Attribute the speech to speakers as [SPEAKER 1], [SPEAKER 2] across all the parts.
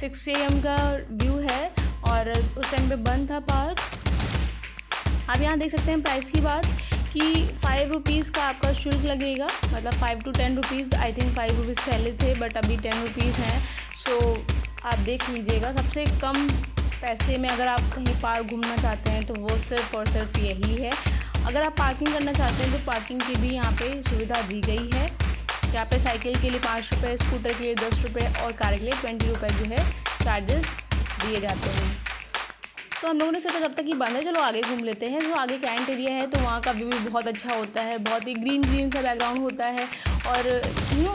[SPEAKER 1] 6 AM का view है और उस टाइम पे बंद था पार्क। आप यहाँ देख सकते हैं प्राइस की बात कि 5 रुपीज़ का आपका शुल्क लगेगा, मतलब 5 to 10 rupees. I think 5 rupees पहले थे बट अभी 10 रुपीज़ हैं। सो आप देख लीजिएगा, सबसे कम पैसे में अगर आप कहीं पार्क घूमना चाहते हैं तो वो सिर्फ़ और सिर्फ यही है। अगर आप पार्किंग करना चाहते हैं तो पार्किंग की भी यहाँ पे सुविधा दी गई है। यहाँ पे साइकिल के लिए 5 रुपये, स्कूटर के लिए 10 रुपये और कार के लिए 20 रुपये जो है चार्जेस दिए जाते हैं। तो हम लोगों ने सोचा जब तक ये बंद है चलो आगे घूम लेते हैं। जो आगे कैंट एरिया है तो वहाँ का व्यू भी बहुत अच्छा होता है, बहुत ही ग्रीन सा बैकग्राउंड होता है और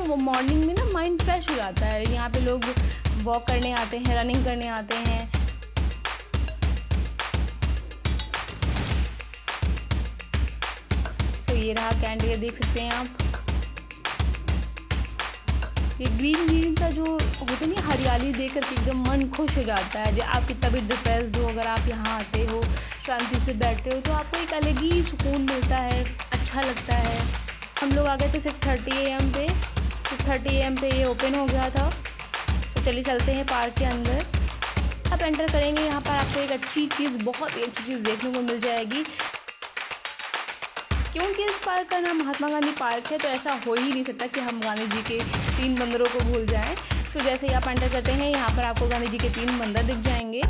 [SPEAKER 1] वो मॉर्निंग में ना माइंड फ्रेश हो जाता है। यहाँ पे लोग वॉक करने आते हैं, रनिंग करने आते हैं। तो ये रहा कैंट एरिया, देख सकते हैं आप। ये ग्रीन सा जो होता है ना, हरियाली देख करके एकदम मन खुश हो जाता है। जब आप कितना भी डिप्रेस्ड हो, अगर आप यहाँ आते हो, शांति से बैठते हो तो आपको एक अलग ही सुकून मिलता है, अच्छा लगता है। हम लोग आ गए थे 6:30 AM पे। 6:30 AM पे ये ओपन हो गया था। तो चलिए चलते हैं पार्क के अंदर। आप एंटर करेंगे यहाँ पर आपको एक अच्छी चीज़, बहुत ही अच्छी चीज़ देखने को मिल जाएगी। क्योंकि इस पार्क का नाम महात्मा गांधी पार्क है तो ऐसा हो ही नहीं सकता कि हम गांधी जी के 3 बंदरों को भूल जाएं। सो जैसे ही आप एंटर करते हैं यहाँ पर आपको गांधी जी के 3 बंदर दिख जाएंगे।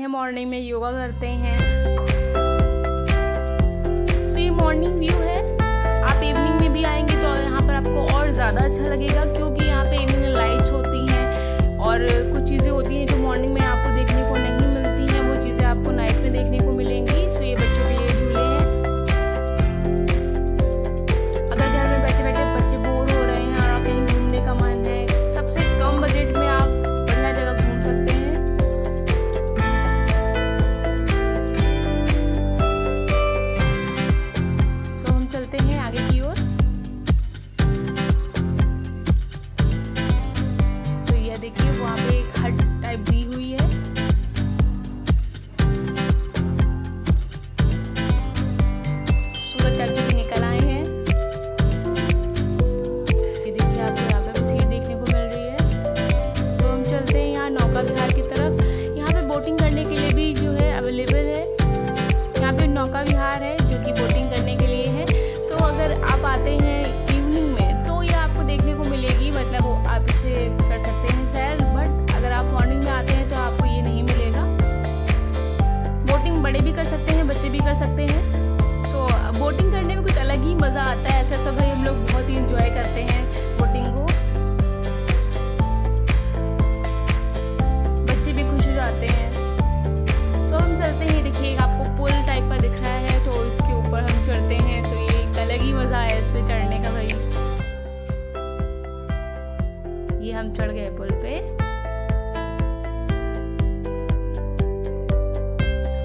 [SPEAKER 1] मॉर्निंग में योगा करते हैं। तो ये मॉर्निंग व्यू है। आप इवनिंग में भी आएंगे तो यहाँ पर आपको और ज़्यादा अच्छा लगेगा, क्योंकि यहाँ पे इवनिंग में लाइट्स होती हैं और कुछ चीज़ें होती हैं जो मॉर्निंग में आपको देखने को नहीं मिलती हैं, वो चीज़ें आपको नाइट में देखने को मिलेंगी। सो ये बच्चों के लिए झूले हैं। अगर घर में बैठे बैठे बच्चे बोर हो रहे हैं और कहीं घूमने का मन है, सबसे कम बजट में आप बढ़िया जगह घूम सकते हैं। सकते हैं। सो बोटिंग करने में कुछ अलग ही मज़ा आता है। ऐसा तो भाई हम लोग बहुत ही इंजॉय करते हैं बोटिंग को, बच्चे भी खुश हो जाते हैं। तो हम चलते हैं, देखिए आपको पुल टाइप का दिख रहा है, तो इसके ऊपर हम चढ़ते हैं। तो ये एक अलग ही मज़ा है इस पर चढ़ने का भाई। ये हम चढ़ गए पुल पे।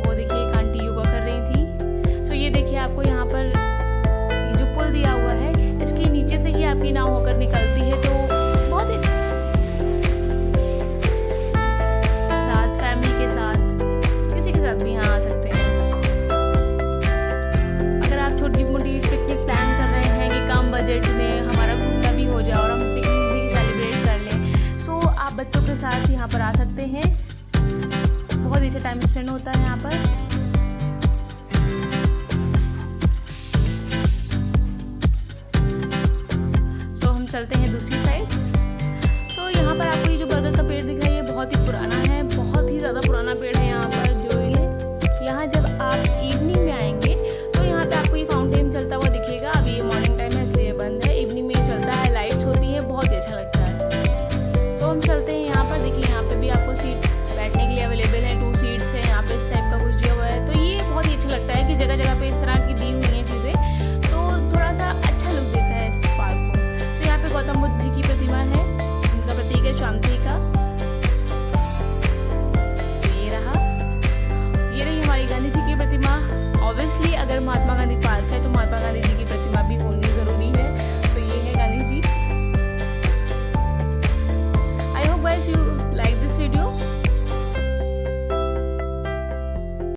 [SPEAKER 1] वो देखिए एक आंटी योगा कर रही थी। सो ये देखिए आपको यहाँ पर ये जो पुल दिया हुआ है, इसके नीचे से ही आपकी नाव होकर निकलती है। तो बहुत ही साथ, फैमिली के साथ, किसी के साथ भी यहाँ आ सकते हैं। अगर आप छोटी मोटी पिकनिक प्लान कर रहे हैं कि कम बजट में हमारा घूमना भी हो जाए और हम पिकनिक भी सेलिब्रेट कर लें, सो आप बच्चों के साथ यहाँ पर आ सकते हैं। बहुत ही अच्छा टाइम स्पेंड होता है यहाँ पर। तो हम चलते हैं दूसरी साइड। तो यहाँ पर आपको ये जो बरगद का पेड़ दिख रहा है, ये बहुत ही पुराना है, बहुत ही ज़्यादा पुराना पेड़ है यहाँ पर। जो ये यहाँ जब आप